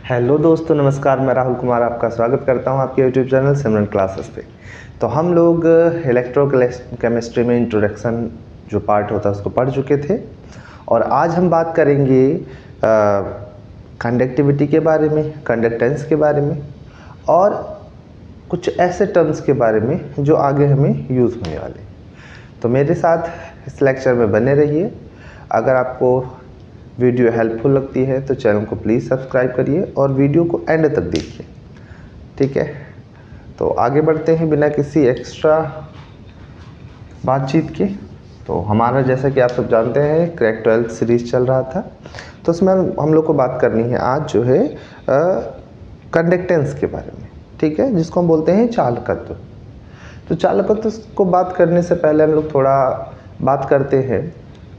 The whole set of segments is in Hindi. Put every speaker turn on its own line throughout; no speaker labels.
हेलो दोस्तों, नमस्कार। मैं राहुल कुमार आपका स्वागत करता हूं आपके यूट्यूब चैनल सिमरन क्लासेस पे। तो हम लोग इलेक्ट्रोकेमिस्ट्री में इंट्रोडक्शन जो पार्ट होता है उसको पढ़ चुके थे और आज हम बात करेंगे कंडक्टिविटी के बारे में, कंडक्टेंस के बारे में और कुछ ऐसे टर्म्स के बारे में जो आगे हमें यूज़ होने वाले। तो मेरे साथ इस लेक्चर में बने रहिए। अगर आपको वीडियो हेल्पफुल लगती है तो चैनल को प्लीज़ सब्सक्राइब करिए और वीडियो को एंड तक देखिए, ठीक है। तो आगे बढ़ते हैं बिना किसी एक्स्ट्रा बातचीत के। तो हमारा, जैसा कि आप सब जानते हैं, क्रैक 12 सीरीज़ चल रहा था, तो उसमें हम लोग को बात करनी है आज जो है कंडक्टेंस के बारे में, ठीक है, जिसको हम बोलते हैं चालकत्व। तो चालकत्व को बात करने से पहले हम लोग थोड़ा बात करते हैं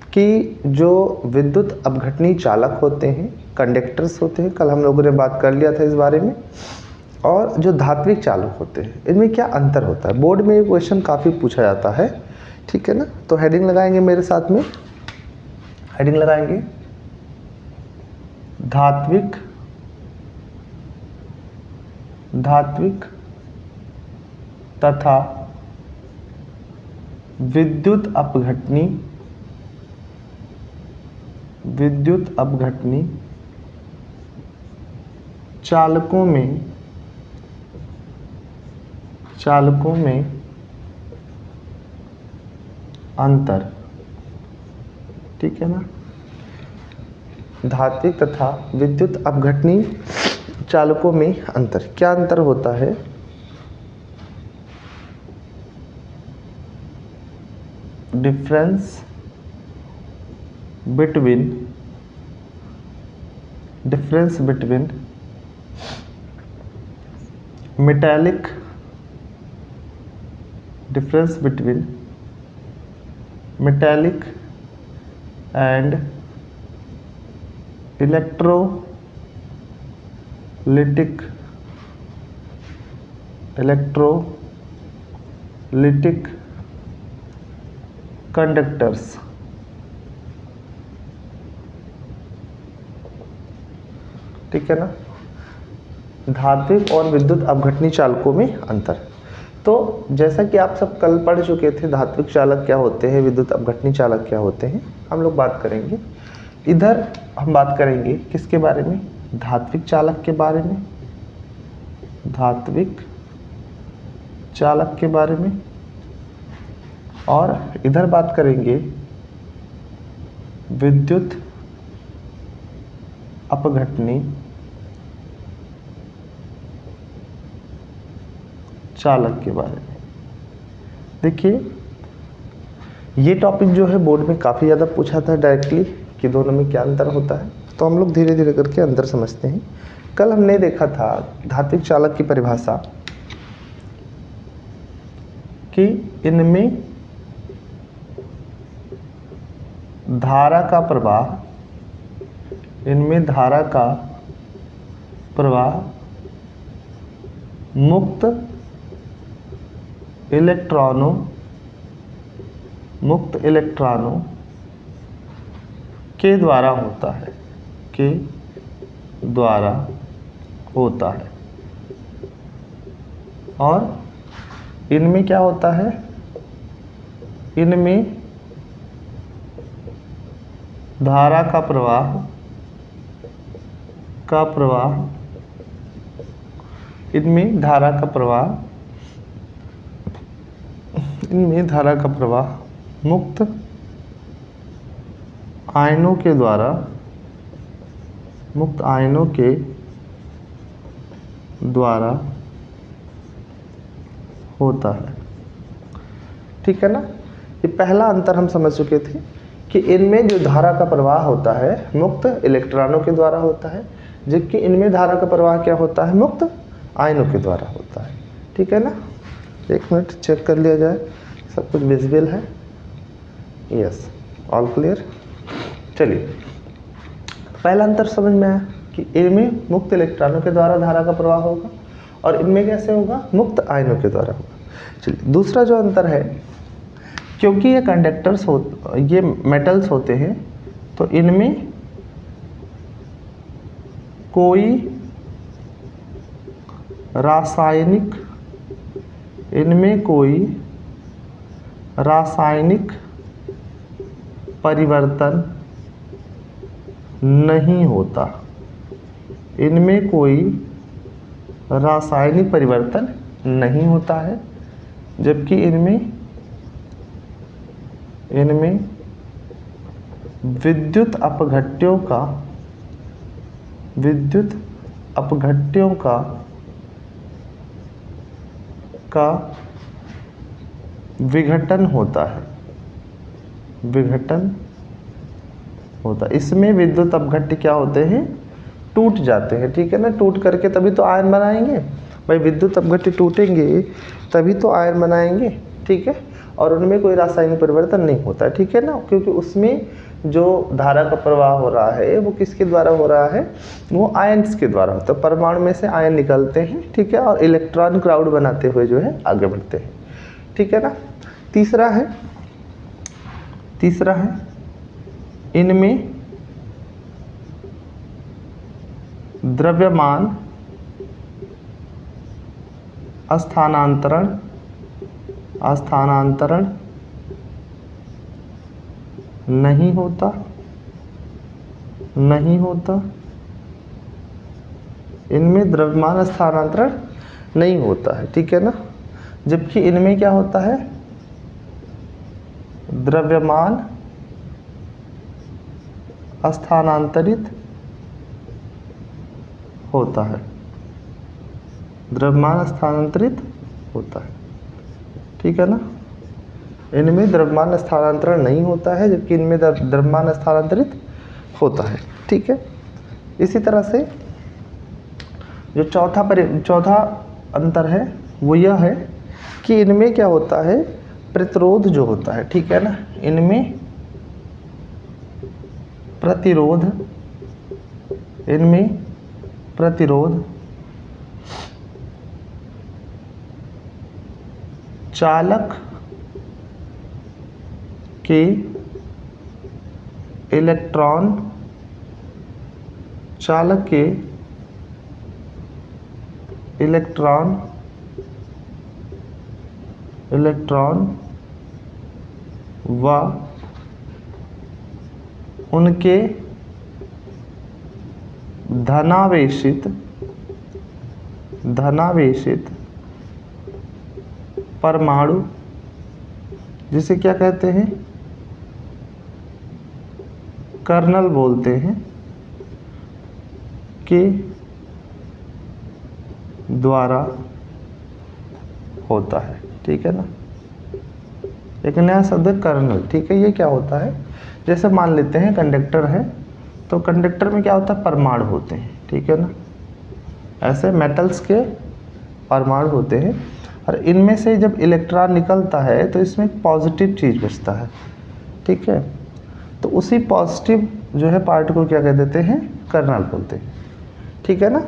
कि जो विद्युत अपघटनी चालक होते हैं, कंडक्टर्स होते हैं, कल हम लोगों ने बात कर लिया था इस बारे में, और जो धात्विक चालक होते हैं, इनमें क्या अंतर होता है। बोर्ड में ये क्वेश्चन काफ़ी पूछा जाता है, ठीक है ना। तो हेडिंग लगाएंगे मेरे साथ में, हेडिंग लगाएंगे धात्विक तथा विद्युत अपघटनी चालकों में अंतर, ठीक है ना। धात्विक तथा विद्युत अपघटनी चालकों में अंतर, क्या अंतर होता है। Difference between metallic and electrolytic conductors, ठीक है ना। धात्विक और विद्युत अपघटनी चालकों में अंतर। तो जैसा कि आप सब कल पढ़ चुके थे, धात्विक चालक क्या होते हैं, विद्युत अपघटनी चालक क्या होते हैं, हम लोग बात करेंगे। इधर हम बात करेंगे किसके बारे में, धात्विक चालक के बारे में, धात्विक चालक के बारे में, और इधर बात करेंगे विद्युत अपघटनी चालक के बारे में। देखिए, ये टॉपिक जो है बोर्ड में काफ़ी ज़्यादा पूछा था डायरेक्टली कि दोनों में क्या अंतर होता है। तो हम लोग धीरे धीरे करके अंतर समझते हैं। कल हमने देखा था धात्विक चालक की परिभाषा कि इनमें धारा का प्रवाह मुक्त इलेक्ट्रॉनों के द्वारा होता है, और इनमें क्या होता है, इनमें धारा का प्रवाह मुक्त आयनों के द्वारा होता है, ठीक है ना। ये पहला अंतर हम समझ चुके थे कि इनमें जो धारा का प्रवाह होता है मुक्त इलेक्ट्रॉनों के द्वारा होता है, जबकि इनमें धारा का प्रवाह क्या होता है, मुक्त आयनों के द्वारा होता है, ठीक है ना। एक मिनट चेक कर लिया जाए, सब कुछ विजिबल है, यस, ऑल क्लियर। चलिए, पहला अंतर समझ में आया कि इनमें मुक्त इलेक्ट्रॉनों के द्वारा धारा का प्रवाह होगा और इनमें कैसे होगा, मुक्त आयनों के द्वारा होगा। चलिए, दूसरा जो अंतर है, क्योंकि ये कंडक्टर्स ये मेटल्स होते हैं, तो इनमें कोई रासायनिक, इनमें कोई रासायनिक परिवर्तन नहीं होता, इनमें कोई रासायनिक परिवर्तन नहीं होता है, जबकि इनमें विद्युत अपघट्यों का विघटन होता है, इसमें विद्युत अपघट्य क्या होते हैं, टूट जाते हैं, ठीक है ना। टूट करके तभी तो आयन बनाएंगे भाई, विद्युत अपघट्य टूटेंगे तभी तो आयन बनाएंगे, ठीक है। और उनमें कोई रासायनिक परिवर्तन नहीं होता है, ठीक है ना, क्योंकि उसमें जो धारा का प्रवाह हो रहा है वो किसके द्वारा हो रहा है, वो आयन्स के द्वारा होता है। परमाणु में से आयन निकलते हैं, ठीक है, और इलेक्ट्रॉन क्लाउड बनाते हुए जो है आगे बढ़ते हैं, ठीक है ना। तीसरा है इनमें द्रव्यमान स्थानांतरण नहीं होता, इनमें द्रव्यमान स्थानांतरण नहीं होता है, ठीक है ना। जबकि इनमें क्या होता है, द्रव्यमान स्थानांतरित होता है, ठीक है ना। इनमें द्रव्यमान स्थानांतरण नहीं होता है, जबकि इनमें द्रव्यमान स्थानांतरित होता है, ठीक है। इसी तरह से जो चौथा अंतर है वो यह है कि इनमें क्या होता है, प्रतिरोध जो होता है, ठीक है ना, इनमें प्रतिरोध चालक के इलेक्ट्रॉन व उनके धनावेशित परमाणु, जिसे क्या कहते हैं, कर्नल बोलते हैं, के द्वारा होता है, ठीक है ना। एक नया शब्द है कर्नल, ठीक है। ये क्या होता है, जैसे मान लेते हैं कंडक्टर है, तो कंडक्टर में क्या होता है, परमाणु होते हैं, ठीक है ना। ऐसे मेटल्स के परमाणु होते हैं, और इनमें से जब इलेक्ट्रॉन निकलता है तो इसमें पॉजिटिव चीज़ बचता है, ठीक है। तो उसी पॉजिटिव जो है पार्ट को क्या कह देते हैं, कर्नल बोलते हैं, ठीक है ना।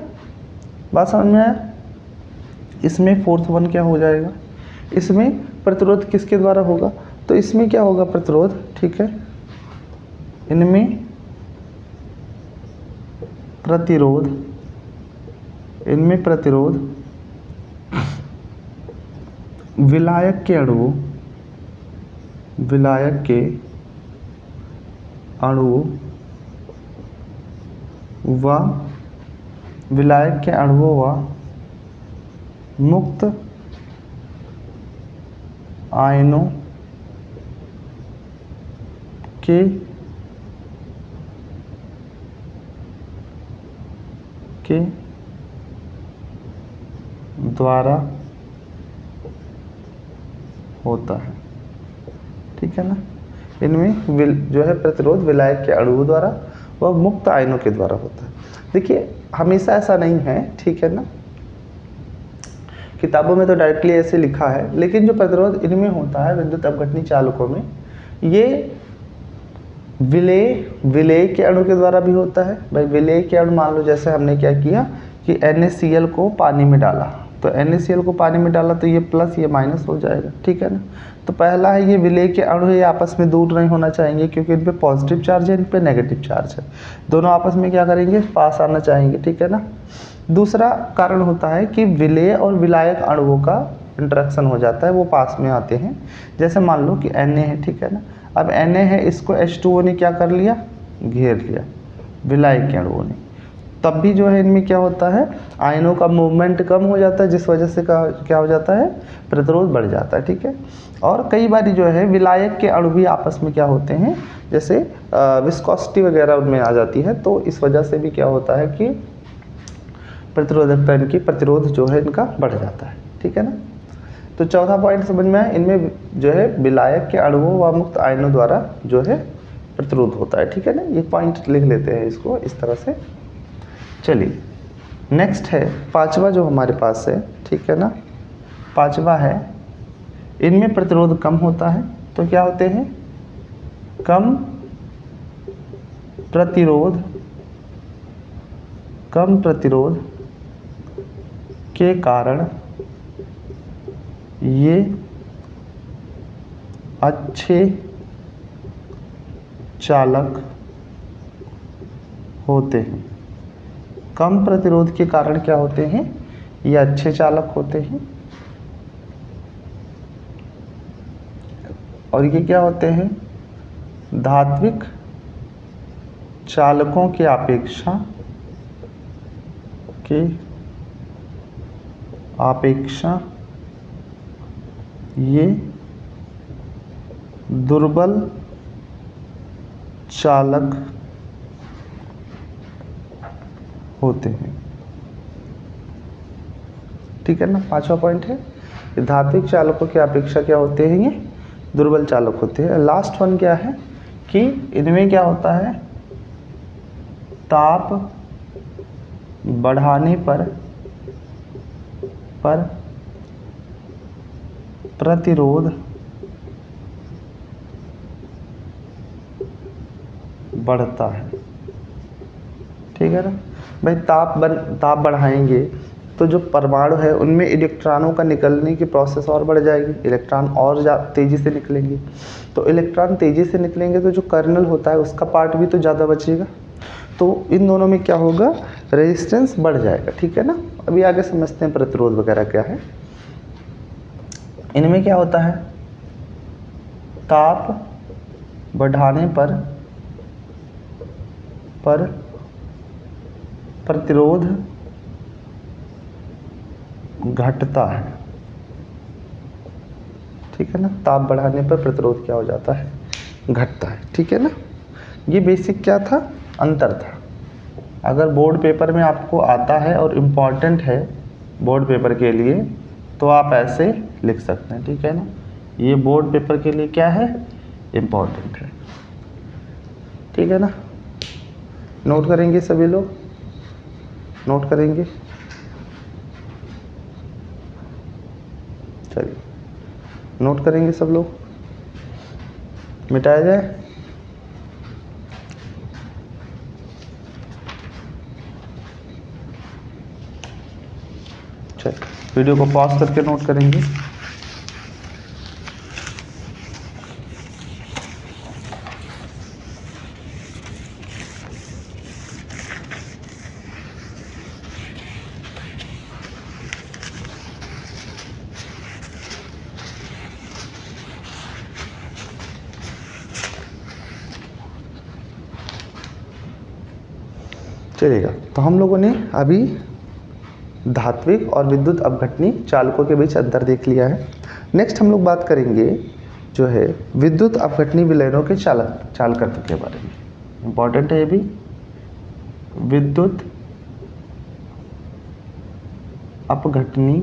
बात समझ में आया। इसमें फोर्थ वन क्या हो जाएगा, इसमें प्रतिरोध किसके द्वारा होगा, तो इसमें क्या होगा, प्रतिरोध, ठीक है। इनमें प्रतिरोध विलायक के अणुओं व मुक्त आयनों के द्वारा होता है, ठीक है ना। इनमें जो है प्रतिरोध विलायक के अणुओं द्वारा व मुक्त आयनों के द्वारा होता है। देखिए हमेशा ऐसा नहीं है, ठीक है ना, किताबों में तो डायरेक्टली ऐसे लिखा है, लेकिन जो प्रतिरोध इनमें होता है विद्युत अपघटनी चालकों में, ये विलेय के अणु के द्वारा भी होता है। भाई विलेय के अणु, मान लो जैसे हमने क्या किया कि NaCl को पानी में डाला, तो NaCl को पानी में डाला तो ये प्लस ये माइनस हो जाएगा, ठीक है ना। तो पहला है ये विलेय के अणु है, ये आपस में दूर नहीं होना चाहेंगे, क्योंकि इन पे पॉजिटिव चार्ज है, इन पे नेगेटिव चार्ज है, दोनों आपस में क्या करेंगे, पास आना चाहेंगे, ठीक है ना। दूसरा कारण होता है कि विलेय और विलायक अणुओं का इंटरेक्शन हो जाता है, वो पास में आते हैं। जैसे मान लो कि Na है, ठीक है ना, अब Na है, इसको H2O ने क्या कर लिया, घेर लिया, विलायक के अणुओं ने। तब भी जो है इनमें क्या होता है, आयनों का मूवमेंट कम हो जाता है, जिस वजह से क्या हो जाता है, प्रतिरोध बढ़ जाता है, ठीक है। और कई बार जो है विलायक के अणु भी आपस में क्या होते हैं, जैसे विस्कोसिटी वगैरह उनमें आ जाती है, तो इस वजह से भी क्या होता है कि प्रतिरोधकता, इनकी प्रतिरोध जो है इनका बढ़ जाता है, ठीक है ना। तो चौथा पॉइंट समझ में आया, इनमें जो है विलायक के अणुओं व मुक्त आयनों द्वारा जो है प्रतिरोध होता है, ठीक है ना। ये पॉइंट लिख लेते हैं इसको इस तरह से। चलिए नेक्स्ट है पांचवा जो हमारे पास है, ठीक है ना। पांचवा है, इनमें प्रतिरोध कम होता है, तो क्या होते हैं, कम प्रतिरोध के कारण ये अच्छे चालक होते हैं। कम प्रतिरोध के कारण क्या होते हैं, ये अच्छे चालक होते हैं। और ये क्या होते हैं, धात्विक चालकों के अपेक्षा ये दुर्बल चालक होते हैं, ठीक है ना। पांचवा पॉइंट है, धात्विक चालकों की अपेक्षा क्या होते हैं, ये दुर्बल चालक होते हैं। लास्ट वन क्या है कि इनमें क्या होता है, ताप बढ़ाने पर प्रतिरोध बढ़ता है, ठीक है ना भाई। ताप बढ़ाएंगे तो जो परमाणु है उनमें इलेक्ट्रॉनों का निकलने की प्रोसेस और बढ़ जाएगी, इलेक्ट्रॉन और तेजी से निकलेंगे। तो इलेक्ट्रॉन तेजी से निकलेंगे तो जो कर्नल होता है उसका पार्ट भी तो ज़्यादा बचेगा, तो इन दोनों में क्या होगा, रेजिस्टेंस बढ़ जाएगा, ठीक है ना। अभी आगे समझते हैं प्रतिरोध वगैरह क्या है। इनमें क्या होता है, ताप बढ़ाने पर प्रतिरोध घटता है, ठीक है ना। ताप बढ़ाने पर प्रतिरोध क्या हो जाता है, घटता है, ठीक है ना। ये बेसिक क्या था, अंतर था। अगर बोर्ड पेपर में आपको आता है और इम्पॉर्टेंट है बोर्ड पेपर के लिए तो आप ऐसे लिख सकते हैं, ठीक है ना। ये बोर्ड पेपर के लिए क्या है, इम्पॉर्टेंट है, ठीक है ना। नोट करेंगे सभी लोग, नोट करेंगे। चलिए नोट करेंगे सब लोग, मिटाया जाए। चलिए वीडियो को पॉज करके नोट करेंगे। चलेगा, तो हम लोगों ने अभी धात्विक और विद्युत अपघटनी चालकों के बीच अंतर देख लिया है। नेक्स्ट हम लोग बात करेंगे जो है विद्युत अपघटनी विलयनों के चालकत्व के बारे में। इंपॉर्टेंट है ये भी, विद्युत अपघटनी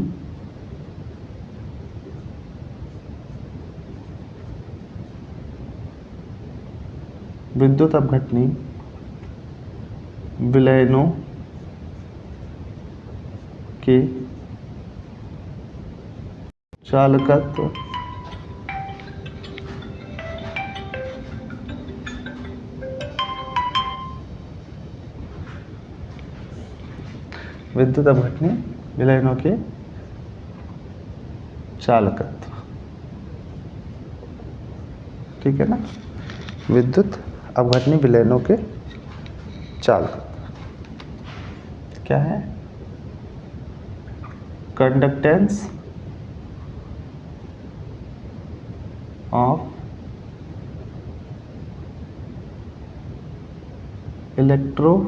विलयनों के चालकत्व विद्युत अपघटनी विलयनों के चालकत्व, ठीक है ना। विद्युत अपघटनी विलयनों के चालकत्व क्या है, conductance of electrolytic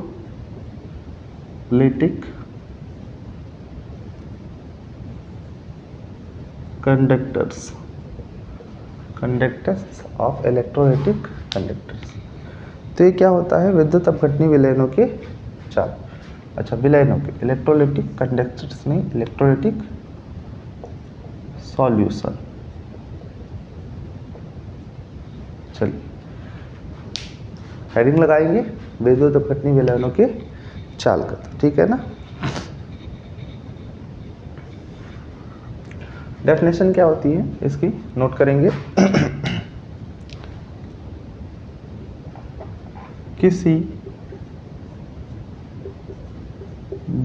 conductors of electrolytic conductors. तो ये क्या होता है, विद्युत अपघटनी विलयनों के चाल, अच्छा विलयनों के, इलेक्ट्रोलिटिक कंडक्टर्स नहीं, इलेक्ट्रोलिटिक सॉल्यूशन। चलिए हेडिंग लगाएंगे, विद्युत अपघटनी विलयनों के चाल का, ठीक है ना। डेफिनेशन क्या होती है इसकी, नोट करेंगे। किसी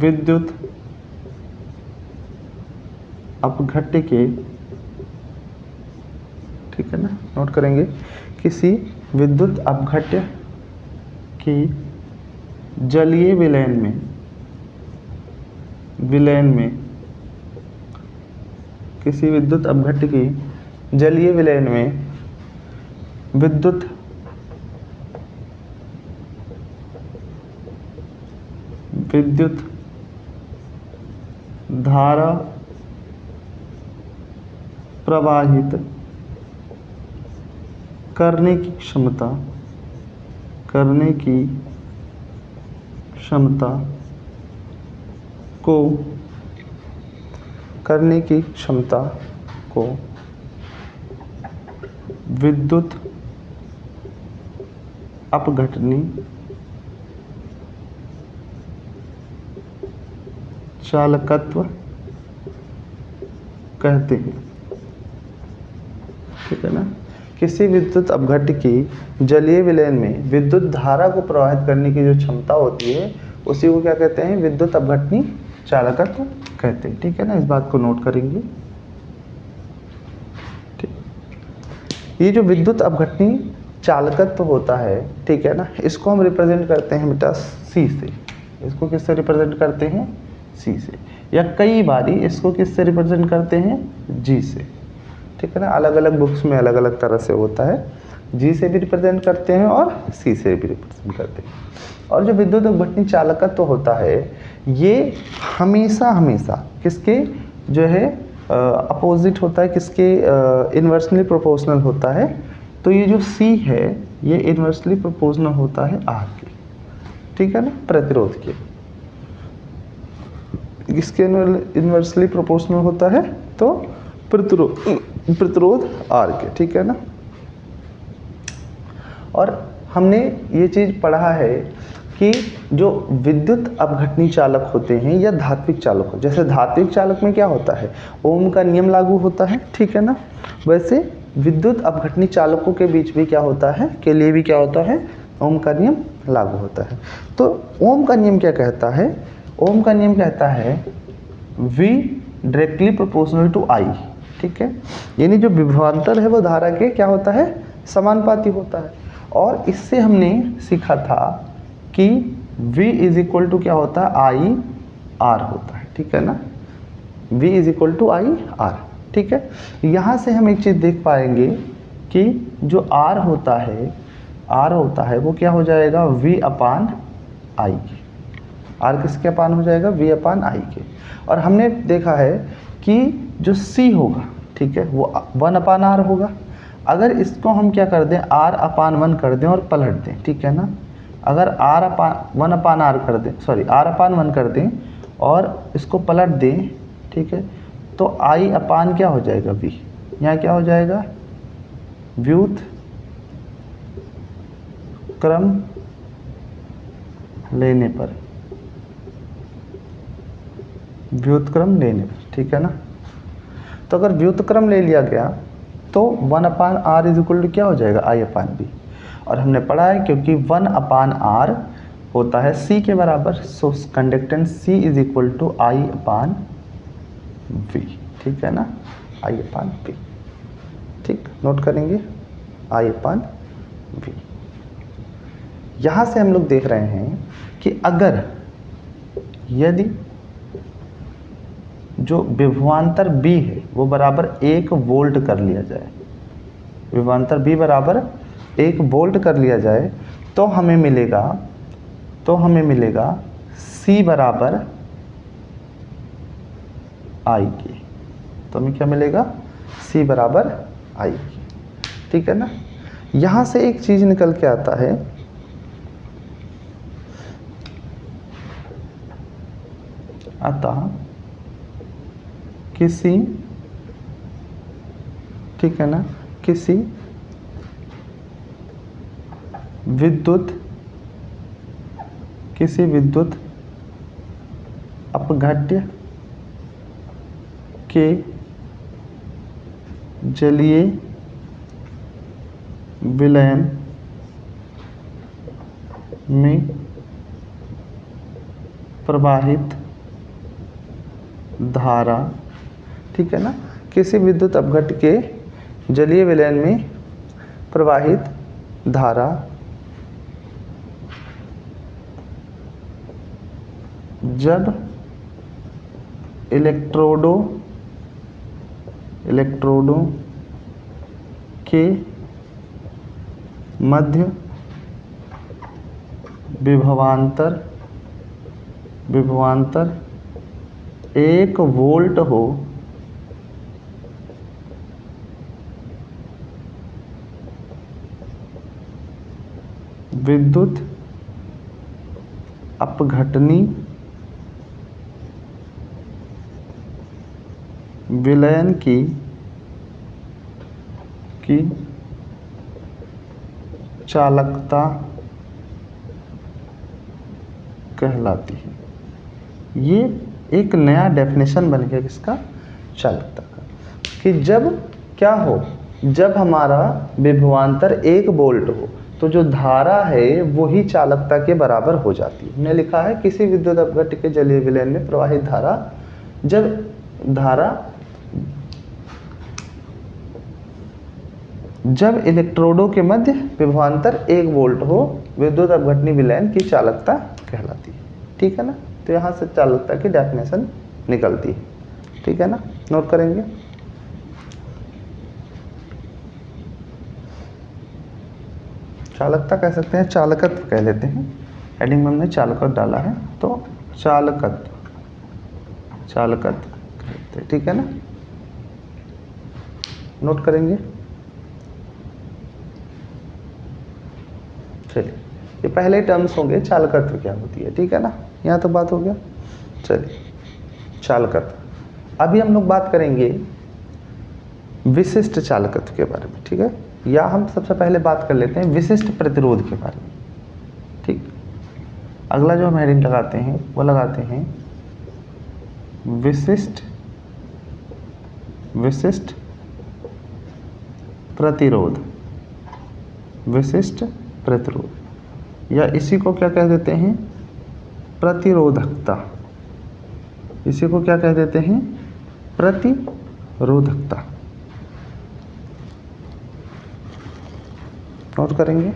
विद्युत अपघट्य के, ठीक है ना, नोट करेंगे, किसी विद्युत अपघट्य की जलीय विलयन में किसी विद्युत अपघट्य की जलीय विलयन में विद्युत धारा प्रवाहित करने की क्षमता को विद्युत अपघटनी चालकत्व कहते हैं, ठीक है ना। किसी विद्युत अपघट्य की जलीय विलयन में विद्युत धारा को प्रवाहित करने की जो क्षमता होती है उसी को क्या कहते हैं, विद्युत अपघटनी चालकत्व कहते हैं, ठीक है ना। इस बात को नोट करेंगे। ठीक, ये जो विद्युत अपघटनी चालकत्व होता है, ठीक है ना, इसको हम रिप्रेजेंट करते हैं बेटा सी से। इसको किससे रिप्रेजेंट करते हैं, सी से, या कई बारी इसको किससे रिप्रेजेंट करते हैं, जी से, ठीक है ना। अलग अलग बुक्स में अलग अलग तरह से होता है, जी से भी रिप्रेजेंट करते हैं और सी से भी रिप्रेजेंट करते हैं। और जो विद्युत अपघटनी चालकत्व तो होता है, ये हमेशा किसके जो है अपोजिट होता है, किसके इन्वर्सली प्रोपोर्शनल होता है। तो ये जो सी है ये इन्वर्सली प्रोपोर्शनल होता है आर के, ठीक है ना, प्रतिरोध के। किसके इन्वर्सली प्रोपोर्शनल होता है, तो प्रतिरोध आर के, ठीक है ना। और हमने ये चीज पढ़ा है कि जो विद्युत अपघटनी चालक होते हैं या धात्विक चालक हो, जैसे धात्विक चालक में क्या होता है, ओम का नियम लागू होता है, ठीक है ना। वैसे विद्युत अपघटनी चालकों के बीच भी क्या होता है, के लिए भी क्या होता है, ओम का नियम लागू होता है। तो ओम का नियम क्या कहता है, ओम का नियम कहता है V directly proportional to I, ठीक है। यानी जो विभवांतर है वो धारा के क्या होता है, समानुपाती होता है। और इससे हमने सीखा था कि V इज इक्वल टू क्या होता है, I R होता है, ठीक है ना। V is equal to I R, ठीक है। यहाँ से हम एक चीज़ देख पाएंगे कि जो R होता है वो क्या हो जाएगा, V अपान I के। R किसके अपान हो जाएगा, V अपान I के। और हमने देखा है कि जो C होगा, ठीक है, वो 1 अपान R होगा। अगर इसको हम क्या कर दें, R अपान 1 कर दें और पलट दें, ठीक है ना। अगर R अपान 1 अपान R कर दें, सॉरी R अपान 1 कर दें और इसको पलट दें, ठीक है, तो I अपान क्या हो जाएगा, V। यहाँ क्या हो जाएगा, व्युत क्रम लेने पर, व्युत्क्रम लेने पर, ठीक है ना। तो अगर व्युत्क्रम ले लिया गया तो 1 upon R is equal to क्या हो जाएगा, I अपान बी। और हमने पढ़ा है क्योंकि 1 अपान आर होता है C के बराबर, so conductance C is equal to I upon V, ठीक है ना, I अपान V, ठीक, नोट करेंगे I अपान V। यहाँ से हम लोग देख रहे हैं कि अगर यदि जो विभवांतर B है वो बराबर 1 वोल्ट कर लिया जाए, विभवांतर B बराबर 1 वोल्ट कर लिया जाए, तो हमें मिलेगा C बराबर I की। तो हमें क्या मिलेगा? C बराबर I की। ठीक है ना। यहाँ से एक चीज निकल के आता है, अतः किसी, ठीक है ना, किसी विद्युत अपघट्य के जलीय विलयन में प्रवाहित धारा, ठीक है ना, किसी विद्युत अपघट्य के जलीय विलयन में प्रवाहित धारा जब इलेक्ट्रोडों के मध्य विभवांतर 1 वोल्ट हो, विद्युत अपघटनी विलयन की चालकता कहलाती है। ये एक नया डेफिनेशन बन गया किसका? चालकता का, कि जब क्या हो, जब हमारा विभवांतर 1 वोल्ट हो तो जो धारा है वही चालकता के बराबर हो जाती है। हमने लिखा है किसी विद्युत अपघट्य के जलीय विलयन में प्रवाहित धारा, जब इलेक्ट्रोडों के मध्य विभवांतर 1 वोल्ट हो, विद्युत अपघटनी विलयन की चालकता कहलाती है। ठीक है ना। तो यहाँ से चालकता की डेफिनेशन निकलती है। ठीक है ना, नोट करेंगे। चालकता कह सकते हैं, चालकत्व कह लेते हैं। हेडिंग में हमने चालकत्व डाला है, तो चालकत्व कहते हैं। ठीक है ना, नोट करेंगे। चलिए, ये पहले टर्म्स होंगे, चालकत्व क्या होती है। ठीक है ना, यहाँ तो बात हो गया। चलिए, चालकत्व। अभी हम लोग बात करेंगे विशिष्ट चालकत्व के बारे में। ठीक है, या हम सबसे पहले बात कर लेते हैं विशिष्ट प्रतिरोध के बारे में। ठीक, अगला जो हम हेडिंग लगाते हैं वो लगाते हैं विशिष्ट प्रतिरोध। विशिष्ट प्रतिरोध, या इसी को क्या कह देते हैं? प्रतिरोधकता। इसी को क्या कह देते हैं? प्रतिरोधकता। नोट करेंगे।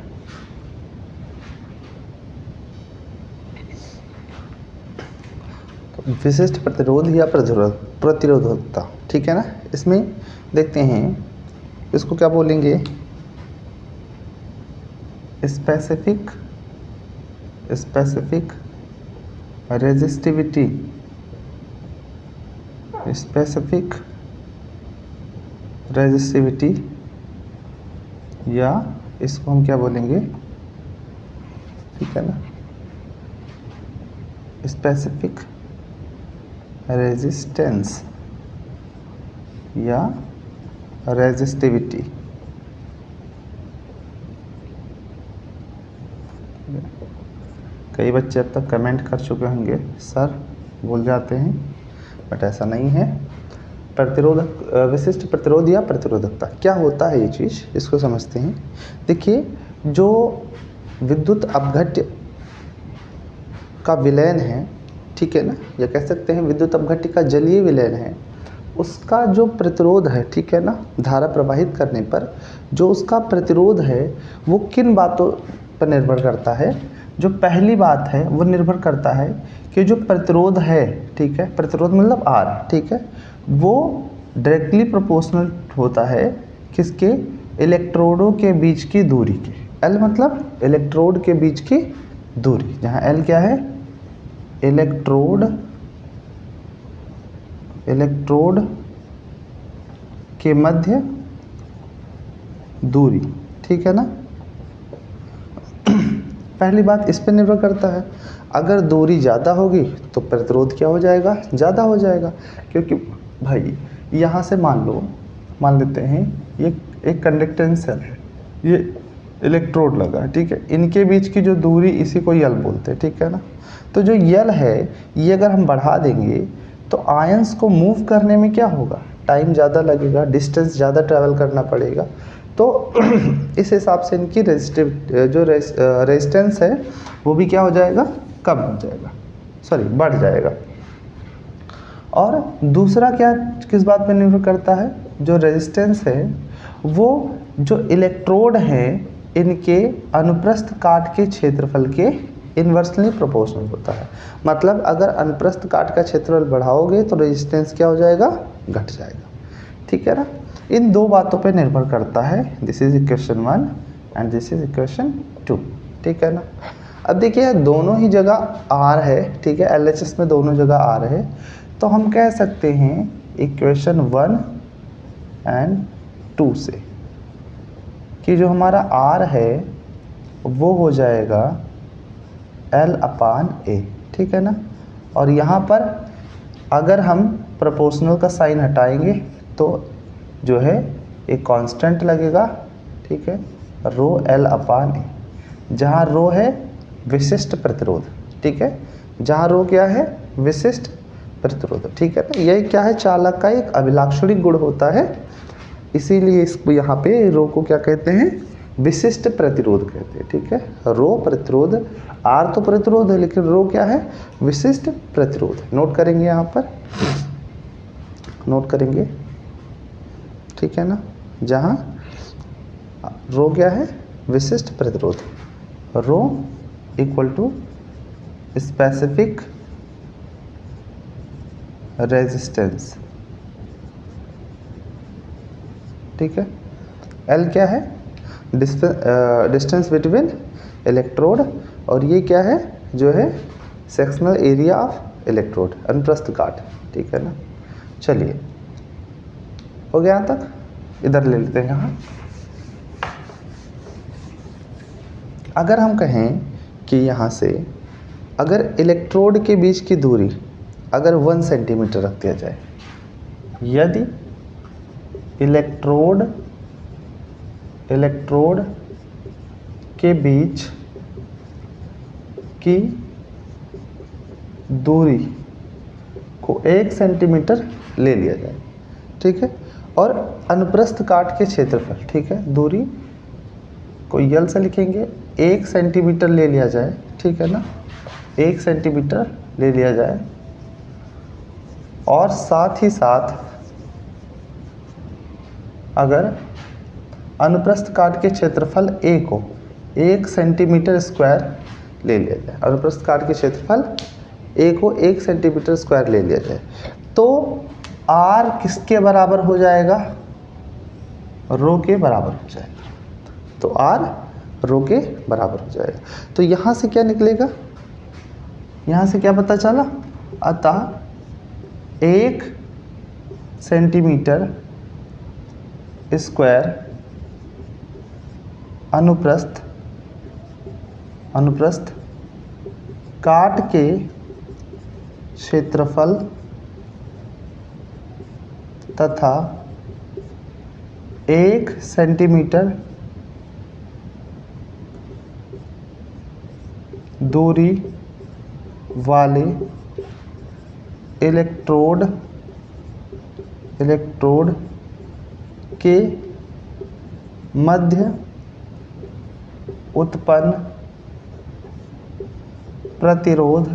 तो विशिष्ट प्रतिरोध या प्रतिरोधकता, ठीक है ना। इसमें देखते हैं, इसको क्या बोलेंगे? Specific resistivity. स्पेसिफिक रेजिस्टिविटी, या इसको हम क्या बोलेंगे? ठीक है ना, स्पेसिफिक रेजिस्टेंस या रेजिस्टिविटी। कई बच्चे अब तक कमेंट कर चुके होंगे, सर भूल जाते हैं, बट ऐसा नहीं है। प्रतिरोधक, विशिष्ट प्रतिरोध या प्रतिरोधकता क्या होता है? ये चीज़, इसको समझते हैं। देखिए, जो विद्युत अपघट्य का विलयन है, ठीक है ना, या कह सकते हैं विद्युत अपघट्य का जलीय विलयन है, उसका जो प्रतिरोध है, ठीक है ना, धारा प्रवाहित करने पर जो उसका प्रतिरोध है वो किन बातों पर निर्भर करता है? जो पहली बात है वो निर्भर करता है कि जो प्रतिरोध है, ठीक है, प्रतिरोध मतलब R, ठीक है, वो डायरेक्टली प्रोपोर्शनल होता है किसके, इलेक्ट्रोडों के बीच की दूरी के। L मतलब इलेक्ट्रोड के बीच की दूरी, जहाँ L क्या है, इलेक्ट्रोड के मध्य दूरी, ठीक है ना। पहली बात इस पे निर्भर करता है, अगर दूरी ज़्यादा होगी तो प्रतिरोध क्या हो जाएगा, ज़्यादा हो जाएगा, क्योंकि भाई यहाँ से मान लेते हैं ये एक कंडक्टेंस सेल है, ये इलेक्ट्रोड लगा है, ठीक है, इनके बीच की जो दूरी इसी को यल बोलते हैं, ठीक है ना। तो जो यल है ये अगर हम बढ़ा देंगे तो आयंस को मूव करने में क्या होगा, टाइम ज़्यादा लगेगा, डिस्टेंस ज़्यादा ट्रैवल करना पड़ेगा, तो इस हिसाब से इनकी रेजिस्टेंस है वो भी क्या हो जाएगा, कम हो जाएगा, सॉरी बढ़ जाएगा। और दूसरा क्या किस बात पर निर्भर करता है, जो रेजिस्टेंस है वो जो इलेक्ट्रोड हैं इनके अनुप्रस्थ काट के क्षेत्रफल के इन्वर्सली प्रोपोर्शनल होता है। मतलब अगर अनुप्रस्थ काट का क्षेत्रफल बढ़ाओगे तो रेजिस्टेंस क्या हो जाएगा, घट जाएगा, ठीक है ना। इन दो बातों पे निर्भर करता है। This is equation 1 and this is equation 2, ठीक है ना। अब देखिए दोनों ही जगह R है, ठीक है, LHS में दोनों जगह R है, तो हम कह सकते हैं इक्वेशन 1 एंड 2 से कि जो हमारा R है वो हो जाएगा L/A, ठीक है ना। और यहाँ पर अगर हम प्रोपोर्शनल का साइन हटाएंगे तो जो है एक कांस्टेंट लगेगा, ठीक है, रो L/A, जहाँ रो है विशिष्ट प्रतिरोध, ठीक है, जहाँ रो क्या है, विशिष्ट प्रतिरोध, ठीक है ना। यह क्या है, चालक का एक अभिलाक्षणिक गुण होता है, इसीलिए इसको यहाँ पे रो को क्या कहते हैं, विशिष्ट प्रतिरोध कहते हैं, ठीक है। रो प्रतिरोध, R तो प्रतिरोध है लेकिन रो क्या है, विशिष्ट प्रतिरोध। नोट करेंगे यहाँ पर, नोट करेंगे, ठीक है ना, जहाँ रो क्या है, विशिष्ट प्रतिरोध, rho equal to specific resistance, ठीक है। L क्या है, डिस्टेंस बिटवीन इलेक्ट्रोड, और ये क्या है, जो है सेक्शनल एरिया ऑफ इलेक्ट्रोड, अनुप्रस्थ काट, ठीक है ना। चलिए हो गया यहाँ तक, इधर ले लेते हैं। यहाँ अगर हम कहें कि यहाँ से अगर इलेक्ट्रोड के बीच की दूरी अगर 1 सेंटीमीटर रख दिया जाए, यदि इलेक्ट्रोड के बीच की दूरी को 1 सेंटीमीटर ले लिया जाए, ठीक है, और अनुप्रस्थ काट के क्षेत्रफल, ठीक है, दूरी को यल से लिखेंगे, 1 सेंटीमीटर ले लिया जाए, ठीक है ना, 1 सेंटीमीटर ले लिया जाए, और साथ ही साथ अगर अनुप्रस्थ काट के क्षेत्रफल A को 1 सेंटीमीटर स्क्वायर ले लिया जाए, अनुप्रस्थ काट के क्षेत्रफल A को 1 सेंटीमीटर स्क्वायर ले लिया जाए, तो R किसके बराबर हो जाएगा, रो के बराबर हो जाएगा, तो R रो के बराबर हो जाएगा। तो यहाँ से क्या निकलेगा, यहाँ से क्या पता चला, अतः 1 सेंटीमीटर स्क्वायर अनुप्रस्थ काट के क्षेत्रफल तथा 1 सेंटीमीटर दूरी वाले इलेक्ट्रोड के मध्य उत्पन्न प्रतिरोध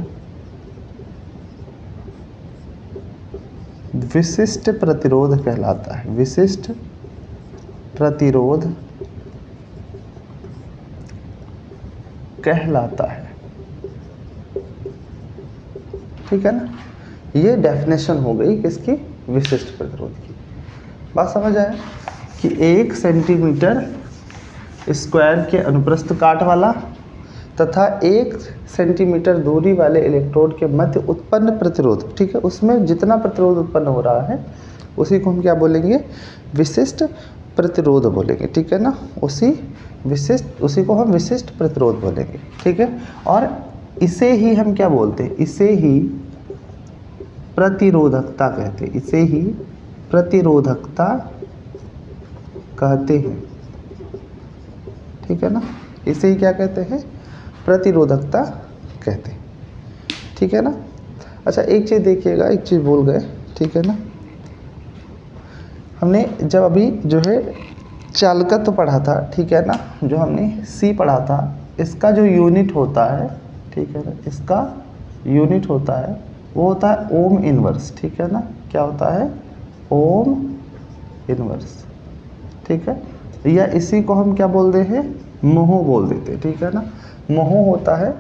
विशिष्ट प्रतिरोध कहलाता है, विशिष्ट प्रतिरोध कहलाता है। ठीक है ना। ये डेफिनेशन हो गई किसकी, विशिष्ट प्रतिरोध की। बात समझ आया कि 1 सेंटीमीटर स्क्वायर के अनुप्रस्थ काट वाला तथा 1 सेंटीमीटर दूरी वाले इलेक्ट्रोड के मध्य उत्पन्न प्रतिरोध, ठीक है, उसमें जितना प्रतिरोध उत्पन्न हो रहा है उसी को हम क्या बोलेंगे, विशिष्ट प्रतिरोध बोलेंगे, ठीक है ना। उसी को हम विशिष्ट प्रतिरोध बोलेंगे, ठीक है। और इसे ही हम क्या बोलते हैं, इसे ही प्रतिरोधकता कहते हैं, इसे ही प्रतिरोधकता कहते हैं, ठीक है ना। इसे ही क्या कहते हैं, प्रतिरोधकता कहते हैं, ठीक है ना। अच्छा एक चीज़ देखिएगा, एक चीज़ भूल गए, ठीक है ना। हमने जब अभी जो है चालकत्व पढ़ा था, ठीक है ना, जो हमने सी पढ़ा था, इसका जो यूनिट होता है, ठीक है ना, इसका यूनिट होता है वो होता है ओम इनवर्स, ठीक है ना। क्या होता है, ओम इनवर्स, ठीक है। या इसी को हम क्या बोलते हैं, मोहो बोल देते हैं, ठीक है ना। मोहो होता है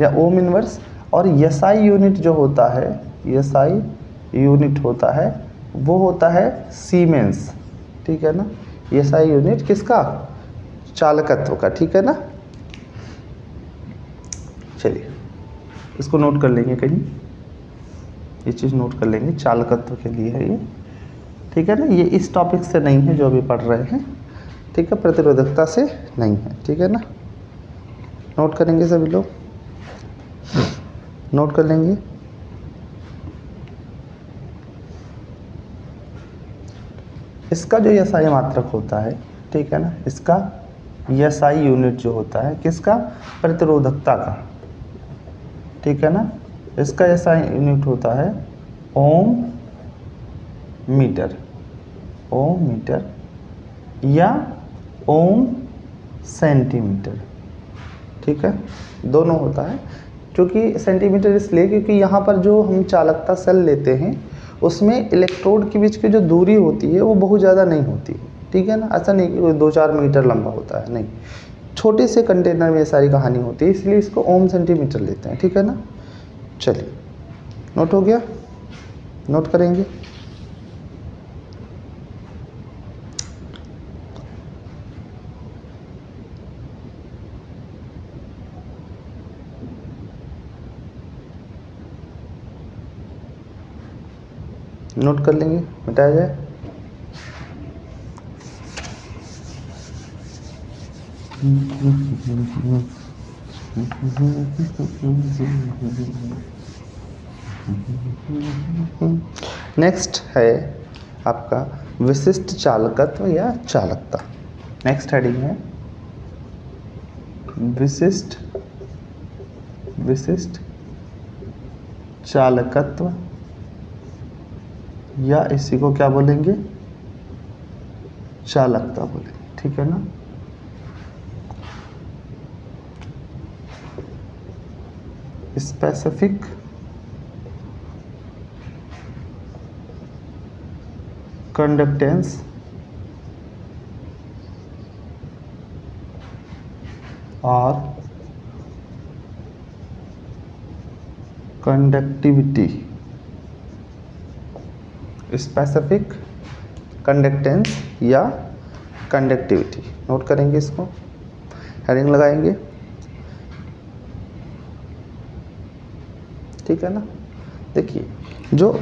या ओम इनवर्स। और एसआई यूनिट जो होता है, एसआई यूनिट होता है वो होता है सीमेंस, ठीक है ना। एसआई यूनिट किसका, चालकत्व का, ठीक है ना। चलिए इसको नोट कर लेंगे कहीं, ये चीज़ नोट कर लेंगे, चालकत्व के लिए है ये, ठीक है ना। ये इस टॉपिक से नहीं है जो अभी पढ़ रहे हैं, ठीक है, प्रतिरोधकता से नहीं है, ठीक है ना। नोट करेंगे सभी लोग, नोट कर लेंगे। इसका जो एसआई मात्रक होता है, ठीक है ना, इसका एसआई यूनिट जो होता है किसका, प्रतिरोधकता का, ठीक है ना। इसका एसआई यूनिट होता है ओम मीटर, ओम मीटर या ओम सेंटीमीटर, ठीक है, दोनों होता है। क्योंकि सेंटीमीटर इसलिए क्योंकि यहाँ पर जो हम चालकता सेल लेते हैं उसमें इलेक्ट्रोड के बीच की जो दूरी होती है वो बहुत ज़्यादा नहीं होती, ठीक है ना। ऐसा नहीं कि 2-4 मीटर लंबा होता है, नहीं, छोटे से कंटेनर में ये सारी कहानी होती है, इसलिए इसको ओम सेंटीमीटर लेते हैं, ठीक है ना। चलिए नोट हो गया, नोट करेंगे। नोट कर लेंगे, मिटाया जाए। नेक्स्ट है आपका विशिष्ट चालकत्व या चालकता। नेक्स्ट हेडिंग है विशिष्ट चालकत्व या इसी को क्या बोलेंगे, चालकता बोलेंगे, ठीक है ना। स्पेसिफिक कंडक्टेंस और कंडक्टिविटी, स्पेसिफिक कंडक्टेंस या कंडक्टिविटी, नोट करेंगे, इसको हेडिंग लगाएंगे, ठीक है ना। देखिए जो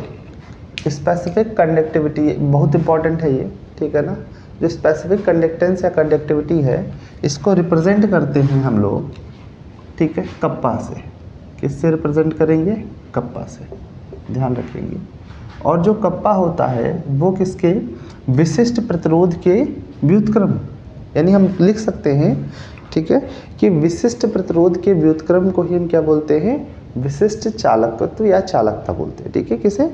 स्पेसिफिक कंडक्टिविटी बहुत इंपॉर्टेंट है ये, ठीक है ना। जो स्पेसिफिक कंडक्टेंस या कंडक्टिविटी है इसको रिप्रेजेंट करते हैं हम लोग, ठीक है, कप्पा से। किससे रिप्रेजेंट करेंगे, कप्पा से, ध्यान रखेंगे। और जो कप्पा होता है वो किसके, विशिष्ट प्रतिरोध के व्युत्क्रम, यानी हम लिख सकते हैं, ठीक है, कि विशिष्ट प्रतिरोध के व्युत्क्रम को ही हम क्या बोलते हैं, विशिष्ट चालकत्व या चालकता बोलते हैं, ठीक है। किसे,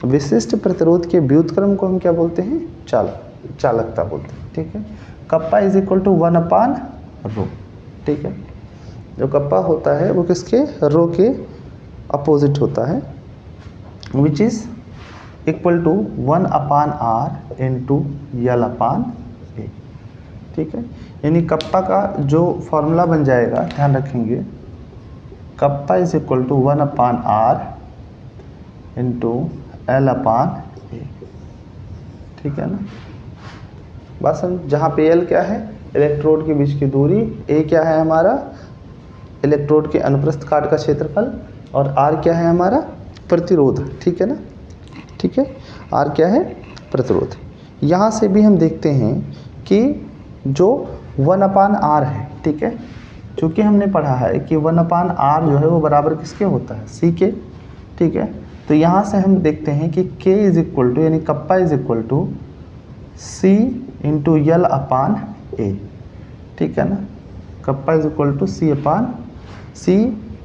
विशिष्ट प्रतिरोध के व्युत्क्रम को हम क्या बोलते हैं, चालकता बोलते हैं, ठीक है। कप्पा इज इक्वल टू 1/ρ, ठीक है। जो कप्पा होता है वो किसके, रो के अपोजिट होता है, which is equal to 1/r into L/A, ठीक है। यानी कप्पा का जो फॉर्मूला बन जाएगा, ध्यान रखेंगे, kappa is equal to 1/r into L upon A, ठीक है ना। बस हम जहाँ पे एल क्या है, इलेक्ट्रोड के बीच की दूरी, ए क्या है हमारा इलेक्ट्रोड के अनुप्रस्थ काट का क्षेत्रफल, और आर क्या है हमारा प्रतिरोध, ठीक है ना। ठीक है, आर क्या है प्रतिरोध। यहाँ से भी हम देखते हैं कि जो 1/r है, ठीक है, चूँकि हमने पढ़ा है कि 1/r जो है वो बराबर किसके होता है, सी के, ठीक है। तो यहाँ से हम देखते हैं कि k इज इक्वल टू यानी kappa is equal to C into L upon A, ठीक है ना। Kappa is equal to C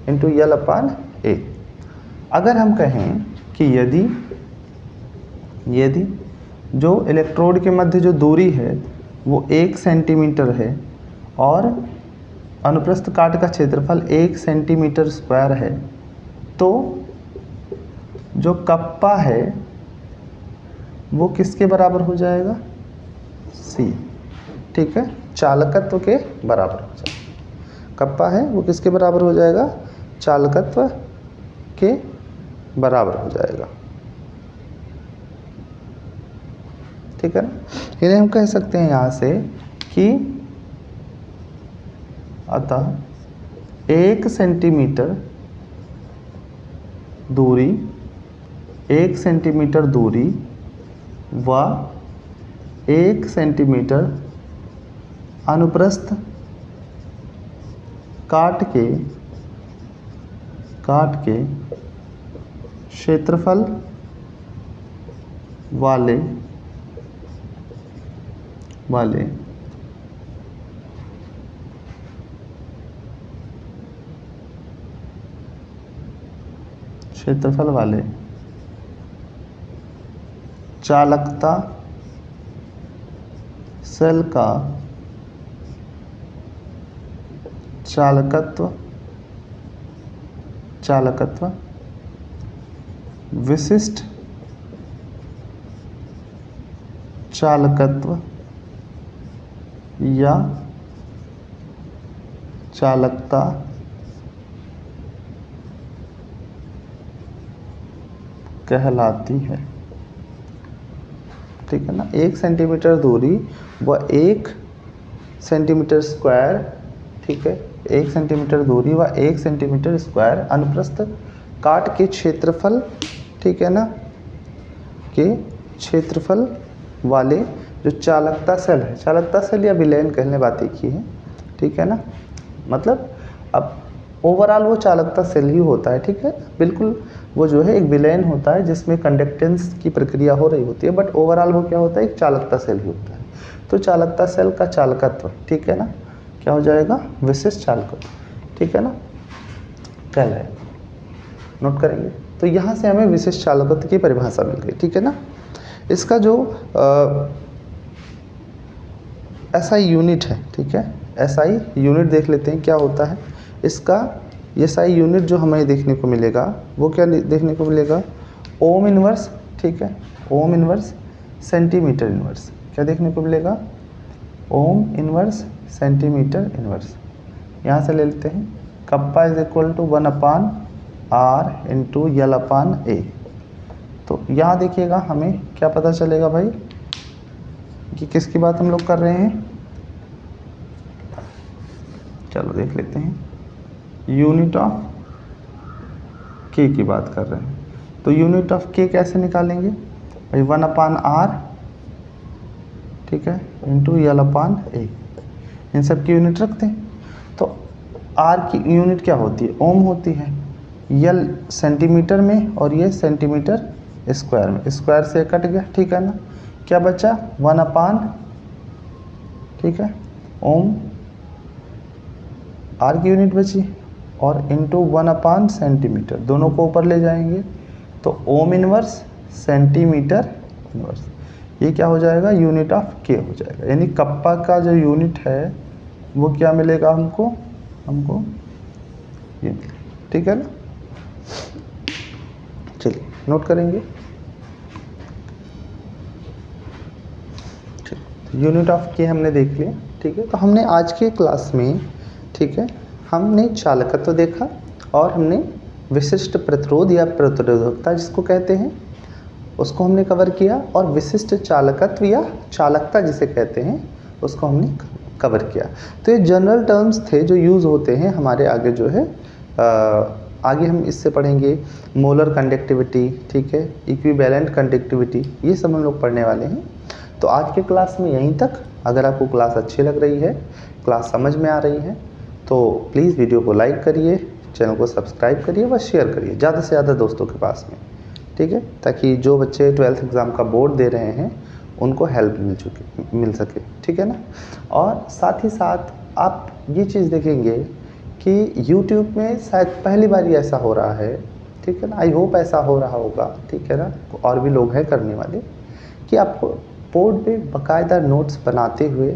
into L upon A. अगर हम कहें कि यदि जो इलेक्ट्रोड के मध्य जो दूरी है वो 1 सेंटीमीटर है और अनुप्रस्थ काट का क्षेत्रफल 1 सेंटीमीटर स्क्वायर है, तो जो कप्पा है वो किसके बराबर हो जाएगा, सी, ठीक है, चालकत्व के बराबर हो जाएगा। कप्पा है वो किसके बराबर हो जाएगा, चालकत्व के बराबर हो जाएगा, ठीक है ना। इन्हें हम कह सकते हैं यहाँ से कि अतः 1 सेंटीमीटर दूरी व 1 सेंटीमीटर अनुप्रस्थ काट के क्षेत्रफल वाले चालकता सेल का चालकत्व विशिष्ट चालकत्व या चालकता कहलाती है, ठीक है ना। 1 सेंटीमीटर दूरी व 1 सेंटीमीटर स्क्वायर, ठीक है, 1 सेंटीमीटर दूरी व 1 सेंटीमीटर स्क्वायर अनुप्रस्थ काट के क्षेत्रफल, ठीक है ना, के क्षेत्रफल वाले जो चालकता सेल है, चालकता सेल या विलयन कहने बात एक ही है, ठीक है ना। मतलब अब ओवरऑल वो चालकता सेल ही होता है, ठीक है, बिल्कुल वो जो है एक विलयन होता है जिसमें कंडक्टेंस की प्रक्रिया हो रही होती है, बट ओवरऑल वो क्या होता है, एक चालकता सेल ही होता है। तो चालकता सेल का चालकत्व, ठीक है ना, क्या हो जाएगा, विशिष्ट चालकत्व, ठीक है ना, कहलाएगा। नोट करेंगे। तो यहाँ से हमें विशिष्ट चालकत्व की परिभाषा मिल गई, ठीक है ना। इसका जो एसआई यूनिट है, ठीक है, एसआई यूनिट देख लेते हैं क्या होता है इसका। एसआई यूनिट जो हमें देखने को मिलेगा वो क्या देखने को मिलेगा, ओम इनवर्स, ठीक है, ओम इनवर्स सेंटीमीटर इनवर्स, क्या देखने को मिलेगा, ओम इनवर्स सेंटीमीटर इनवर्स। यहाँ से ले लेते हैं kappa is equal to 1/r into L upon A. तो यहाँ देखिएगा हमें क्या पता चलेगा भाई कि किसकी बात हम लोग कर रहे हैं, चलो देख लेते हैं, यूनिट ऑफ के की बात कर रहे हैं। तो यूनिट ऑफ के कैसे निकालेंगे भाई, 1/r, ठीक है, इंटू यल अपान ए, इन सब की यूनिट रखते हैं। तो आर की यूनिट क्या होती है, ओम होती है, यल सेंटीमीटर में और ये सेंटीमीटर स्क्वायर में, स्क्वायर से कट गया, ठीक है ना, क्या बचा 1/, ठीक है, ओम, आर की यूनिट बची, और इंटू 1/, सेंटीमीटर, दोनों को ऊपर ले जाएंगे तो ओम इनवर्स सेंटीमीटर इनवर्स, ये क्या हो जाएगा, यूनिट ऑफ के हो जाएगा। यानी कप्पा का जो यूनिट है वो क्या मिलेगा हमको ये, ठीक है ना। चलिए नोट करेंगे, यूनिट ऑफ के हमने देख लिया, ठीक है। तो हमने आज के क्लास में, ठीक है, हमने चालकत्व देखा और हमने विशिष्ट प्रतिरोध या प्रतिरोधकता जिसको कहते हैं उसको हमने कवर किया, और विशिष्ट चालकत्व या चालकता जिसे कहते हैं उसको हमने कवर किया। तो ये जनरल टर्म्स थे जो यूज़ होते हैं हमारे आगे जो है आगे हम इससे पढ़ेंगे मोलर कंडक्टिविटी, ठीक है, इक्विवेलेंट कंडक्टिविटी, ये सब हम लोग पढ़ने वाले हैं। तो आज के क्लास में यहीं तक। अगर आपको क्लास अच्छी लग रही है, क्लास समझ में आ रही है, तो प्लीज़ वीडियो को लाइक करिए, चैनल को सब्सक्राइब करिए व शेयर करिए ज़्यादा से ज़्यादा दोस्तों के पास में, ठीक है, ताकि जो बच्चे 12th एग्ज़ाम का बोर्ड दे रहे हैं उनको हेल्प मिल सके, ठीक है ना। और साथ ही साथ आप ये चीज़ देखेंगे कि YouTube में शायद पहली बार ही ऐसा हो रहा है, ठीक है ना, आई होप ऐसा हो रहा होगा, ठीक है ना, और भी लोग हैं करने वाले, कि आपको बोर्ड पे बाकायदा नोट्स बनाते हुए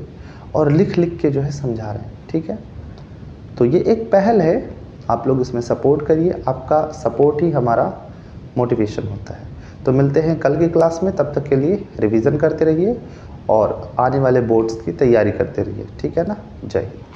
और लिख के जो है समझा रहे हैं, ठीक है। तो ये एक पहल है, आप लोग इसमें सपोर्ट करिए, आपका सपोर्ट ही हमारा मोटिवेशन होता है। तो मिलते हैं कल की क्लास में, तब तक के लिए रिवीजन करते रहिए और आने वाले बोर्ड्स की तैयारी करते रहिए, ठीक है ना। जय हिंद।